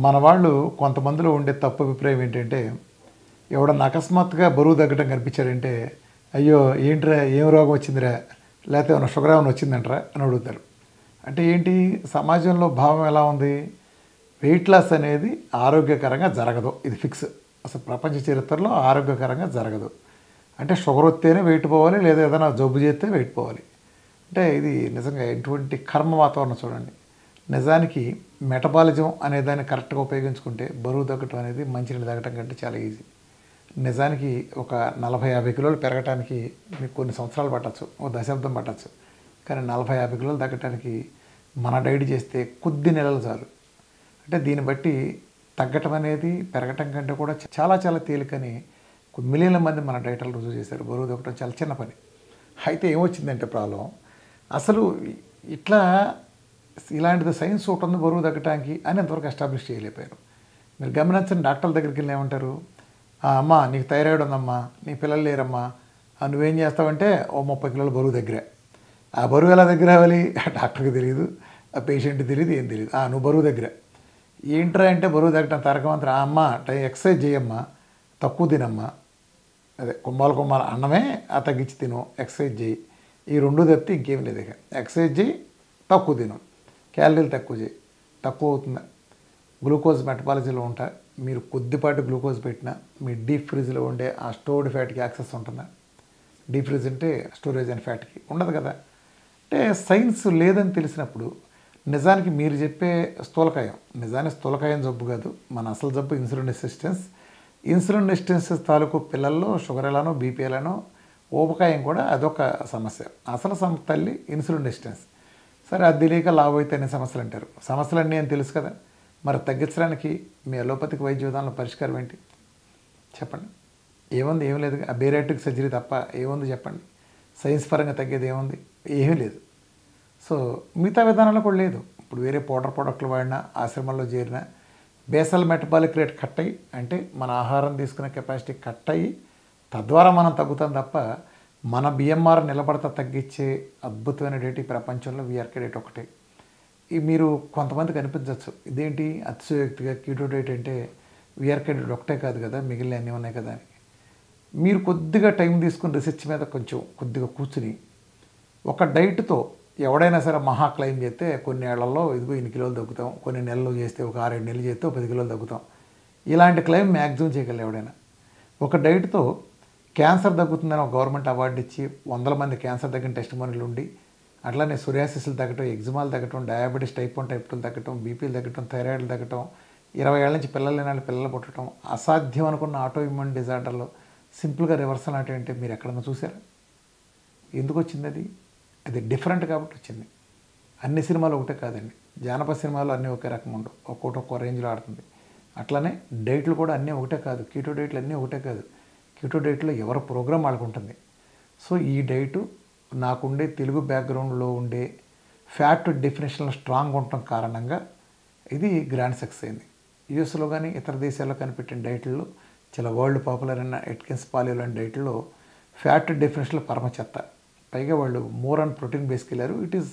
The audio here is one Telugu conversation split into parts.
మన వాళ్ళు కొంతమందిలో ఉండే తప్పు అభిప్రాయం ఏంటంటే, ఎవడన్నా అకస్మాత్తుగా బరువు తగ్గడం కనిపించాడంటే, అయ్యో ఏంట్రా ఏం రోగం వచ్చిందిరా, లేకపోతే ఏమైనా షుగర్ ఏమైనా వచ్చిందంటరా అని అడుగుతారు. అంటే ఏంటి, సమాజంలో భావం ఎలా ఉంది, వెయిట్ లాస్ అనేది ఆరోగ్యకరంగా జరగదు, ఇది ఫిక్స్. అసలు ప్రపంచ చరిత్రలో ఆరోగ్యకరంగా జరగదు. అంటే షుగర్ వస్తేనే వెయిట్ పోవాలి, లేదా ఏదైనా జబ్బు చేస్తే వెయిట్ పోవాలి. అంటే ఇది నిజంగా ఎటువంటి కర్మ వాతావరణం చూడండి. నిజానికి మెటబాలిజం అనే దాన్ని కరెక్ట్గా ఉపయోగించుకుంటే బరువు తగ్గటం అనేది మంచినీళ్ళు తగ్గటం కంటే చాలా ఈజీ. నిజానికి ఒక 40-50 కిలోలు పెరగటానికి మీకు కొన్ని సంవత్సరాలు పట్టచ్చు, ఒక దశాబ్దం పట్టచ్చు. కానీ 40-50 కిలోలు తగ్గటానికి మన డైట్ చేస్తే కొద్ది నెలలు చాలు. అంటే దీన్ని బట్టి తగ్గటం అనేది పెరగటం కంటే కూడా చాలా చాలా తేలికని మిలియన్ల మంది మన డైటర్లు రుజువు చేశారు. బరువు తగ్గటం చాలా చిన్న పని. అయితే ఏమొచ్చిందంటే ప్రాబ్లం, అసలు ఇట్లా ఇలాంటిది సైన్స్ ఒకటి ఉంది బరువు తగ్గటానికి అని అంతవరకు ఎస్టాబ్లిష్ చేయలేకపోయారు. మీరు గమనించండి, డాక్టర్ల దగ్గరికి వెళ్ళి ఏమంటారు, అమ్మా నీకు థైరాయిడ్ ఉందమ్మా, నీ పిల్లలు లేరమ్మా, నువ్వేం చేస్తావంటే ఓ 30 కిలోల బరువు దగ్గర. ఆ బరువు ఎలా దగ్గర అవ్వాలి, డాక్టర్కి తెలియదు, ఆ పేషెంట్కి తెలియదు, ఏం తెలియదు. నువ్వు బరువు దగ్గర ఏంట్రా అంటే బరువు తగ్గటం తరగమంతా, అమ్మ ఎక్సర్సైజ్ చేయమ్మా, తక్కువ తినమ్మా, అదే కుంభాల అన్నమే తగ్గించి తిను, ఎక్సర్సైజ్ చేయి, ఈ రెండు తప్పితే ఇంకేం లేదు. ఇక ఎక్సర్సైజ్ చేయి, తక్కువ తిను, క్యాలరీలు తక్కువ చేయి, తక్కువ అవుతుందా. గ్లూకోజ్ మెటబాలజీలో ఉంటా, మీరు కొద్దిపాటి గ్లూకోజ్ పెట్టినా మీ డీప్ ఫ్రిడ్జ్లో ఉండే ఆ స్టోర్డ్ ఫ్యాట్కి యాక్సెస్ ఉంటుందా. డీప్ ఫ్రిడ్జ్ అంటే స్టోరేజ్ అండ్ ఫ్యాట్కి ఉండదు కదా. అంటే సైన్స్ లేదని తెలిసినప్పుడు నిజానికి మీరు చెప్పే స్థూలకాయం, నిజానికి స్థూలకాయం జబ్బు కాదు, మన అసలు జబ్బు ఇన్సులిన్ రెసిస్టెన్స్. ఇన్సులిన్ రెసిస్టెన్స్ తాలూకు పిల్లల్లో షుగర్ ఎలానో బీపీ ఎలానో ఊబకాయం కూడా అదొక సమస్య. అసలు తల్లి ఇన్సులిన్ రెసిస్టెన్స్. సరే అది తెలియక లావు అయితే అనే సమస్యలు అంటారు. సమస్యలన్నీ అని తెలుసు కదా, మరి తగ్గించడానికి మీ అలోపతిక్ వైద్య విధానంలో పరిష్కారం ఏంటి చెప్పండి. ఏముంది, ఏం లేదు. ఆ బేరియాట్రిక్ సర్జరీ తప్ప ఏముంది చెప్పండి. సైన్స్ పరంగా తగ్గేది ఏముంది, ఏమీ లేదు. సో మిగతా విధానాలు కూడా లేదు. ఇప్పుడు వేరే పౌడర్ ప్రోడక్ట్లు వాడినా, ఆశ్రమంలో చేరిన బేసల్ మెటబాలిక్ రేట్ కట్ అయ్యి, అంటే మన ఆహారం తీసుకునే కెపాసిటీ కట్ అయ్యి తద్వారా మనం తగ్గుతాం తప్ప మన బిఎంఆర్ నిలబడతా తగ్గించే అద్భుతమైన డేట్ ఈ ప్రపంచంలో వీఆర్కే డేట్ ఒకటే. మీరు కొంతమందికి అనిపించవచ్చు, ఇదేంటి అతిశయోక్తిగా కీటో డైట్ అంటే వీఆర్కే డేట్ ఒకటే కాదు కదా, మిగిలిన అన్నీ ఉన్నాయి కదా అని. మీరు కొద్దిగా టైం తీసుకుని రీసెర్చ్ మీద కొద్దిగా కూర్చుని ఒక డైట్తో ఎవడైనా సరే మహా క్లైమ్ చేస్తే కొన్ని ఏళ్లలో ఇదిగో ఇన్ని కిలోలు తగ్గుతాం, కొన్ని నెలలు చేస్తే ఒక 6-7 నెలలు చేస్తే 10 కిలోలు తగ్గుతాం, ఇలాంటి క్లైమ్ మ్యాక్సిమం చేయగలరు ఎవడైనా. ఒక డైట్తో క్యాన్సర్ తగ్గుతుందని ఒక గవర్నమెంట్ అవార్డు ఇచ్చి 100 మంది క్యాన్సర్ తగ్గిన టెస్టిమోనీలు ఉండి, అట్లానే సోరియాసిస్లు తగ్గటం, ఎగ్జిమాలు తగ్గటం, డయాబెటీస్ టైప్ 1 టైప్ 2 తగ్గటం, బీపీలు తగ్గటం, థైరాయిడ్లు తగ్గటం, 20 ఏళ్ళ నుంచి పిల్లలు లేని వాళ్ళు పిల్లలు పుట్టడం, అసాధ్యం అనుకున్న ఆటో ఇమ్యూన్ డిజార్డర్లో సింపుల్గా రివర్సల్ అంటే మీరు ఎక్కడన్నా చూసారా? ఎందుకు వచ్చింది అది? అది డిఫరెంట్ కాబట్టి వచ్చింది. అన్ని సినిమాలు ఒకటే కాదండి, జానపద సినిమాలు అన్నీ ఒకే రకం ఉండవు, ఒక్కో రేంజ్లో ఆడుతుంది. అట్లానే డైట్లు కూడా అన్నీ ఒకటే కాదు, కీటో డైట్లు అన్నీ ఒకటే కాదు. కీటో డైట్లో ఎవరి ప్రోగ్రామ్ వాళ్ళకుంటుంది. సో ఈ డైటు నాకుండే తెలుగు బ్యాక్గ్రౌండ్లో ఉండే ఫ్యాట్ డెఫినేషన్లో స్ట్రాంగ్ ఉండటం కారణంగా ఇది గ్రాండ్ సక్సెస్ అయింది. యూఎస్లో కానీ ఇతర దేశాల్లో కనిపెట్టిన డైట్లో, చాలా వరల్డ్ పాపులర్ అయిన ఎట్కిన్స్ పాలియో లాంటి డైట్లో ఫ్యాట్ డెఫినేషన్లో పరమ చెత్త. పైగా వాళ్ళు మోర్ ఆన్ ప్రోటీన్ బేస్కి వెళ్ళారు. It is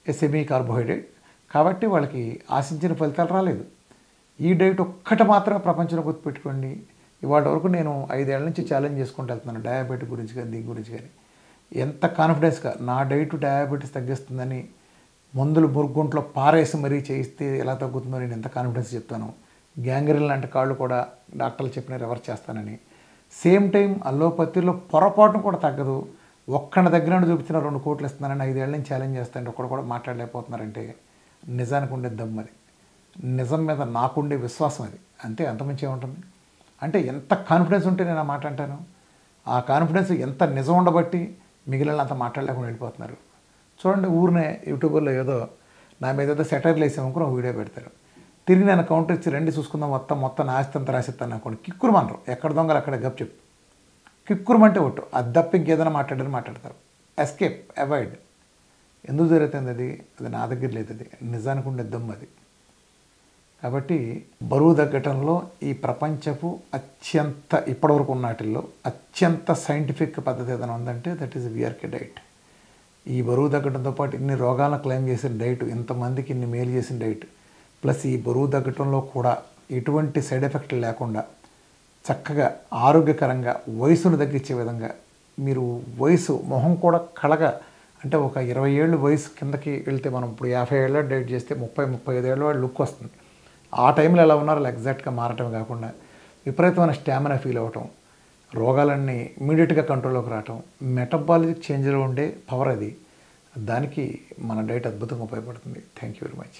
a semi carbohydrate కాబట్టి వాళ్ళకి ఆశించిన ఫలితాలు రాలేదు. ఈ డైట్ ఒక్కటి మాత్రమే ప్రపంచంలో గుర్తుపెట్టుకోండి. ఇవాళ వరకు నేను 5 ఏళ్ల నుంచి ఛాలెంజ్ చేసుకుంటూ వెళ్తున్నాను, డయాబెటిక్ గురించి కానీ దీని గురించి కానీ. ఎంత కాన్ఫిడెన్స్గా నా డైట్ డయాబెటీస్ తగ్గిస్తుందని మందులు మురుగుంట్లో పారేసి మరీ చేయిస్తే ఎలా తగ్గుతుందో నేను ఎంత కాన్ఫిడెన్స్ చెప్తాను. గ్యాంగ్రీన్ లాంటి కాళ్ళు కూడా డాక్టర్లు చెప్పిన రివర్స్ చేస్తానని. సేమ్ టైం అల్లోపతిలో పొరపాటును కూడా తగ్గదు. ఒక్కడి దగ్గర చూపించిన 2 కోట్లు ఇస్తున్నానని 5 ఏళ్ళ నుంచి ఛాలెంజ్ చేస్తానంటే ఒక్కడు కూడా మాట్లాడలేకపోతున్నారంటే నిజానికి ఉండే దమ్ము అది, నిజం మీద నాకుండే విశ్వాసం అది. అంతే, అంతమించి ఏముంటుంది. అంటే ఎంత కాన్ఫిడెన్స్ ఉంటే నేను ఆ మాట అంటాను. ఆ కాన్ఫిడెన్స్ ఎంత నిజం ఉండబట్టి మిగిలిన అంత మాట్లాడలేకుండా వెళ్ళిపోతున్నారు. చూడండి, ఊరినే యూట్యూబ్లో ఏదో నా మీద ఏదో సెటైర్లు వేసామనుకుని ఒక వీడియో పెడతారు. తిరిగి నేను కౌంటర్ ఇచ్చి రండి చూసుకుందాం మొత్తం ఆస్తంత రాసిస్తాను అనుకోండి, కిక్కురుమనరు. ఎక్కడ దొంగలు అక్కడ గప్ చెప్పు, కిక్కురుమంటే ఒట్టు, అది తప్ప ఇంకేదైనా మాట్లాడతారు. Escape, avoid. ఎందుకు జరుగుతుంది అది? అది నా దగ్గర లేదు, అది నిజానికి ఉండే దమ్ము అది. కాబట్టి బరువు తగ్గటంలో ఈ ప్రపంచపు అత్యంత ఇప్పటివరకు ఉన్నటిల్లో అత్యంత సైంటిఫిక్ పద్ధతి ఏదైనా ఉందంటే దట్ ఈస్ వీఆర్కే డైట్. ఈ బరువు తగ్గడంతో పాటు ఇన్ని రోగాలను క్లెయిమ్ చేసిన డైట్, ఇంతమందికి ఇన్ని మేలు చేసిన డైట్, ప్లస్ ఈ బరువు తగ్గటంలో కూడా ఎటువంటి సైడ్ ఎఫెక్ట్లు లేకుండా చక్కగా ఆరోగ్యకరంగా వయసును తగ్గించే విధంగా మీరు వయసు మొహం కూడా కళగా అంటే ఒక 20 ఏళ్ళు వయసు కిందకి వెళ్తే మనం ఇప్పుడు 50 ఏళ్ళ డేట్ చేస్తే 30-35 ఏళ్ళ వాడు లుక్ వస్తుంది. ఆ టైంలో ఎలా ఉన్నారో అలా ఎగ్జాక్ట్గా మారటమే కాకుండా విపరీతమైన స్టామినా ఫీల్ అవ్వటం, రోగాలన్నీ ఇమీడియట్గా కంట్రోల్లోకి రావటం, మెటబాలిక్ చేంజ్లో ఉండే పవర్ అది. దానికి మన డైట్ అద్భుతంగా ఉపయోగపడుతుంది. Thank you very much.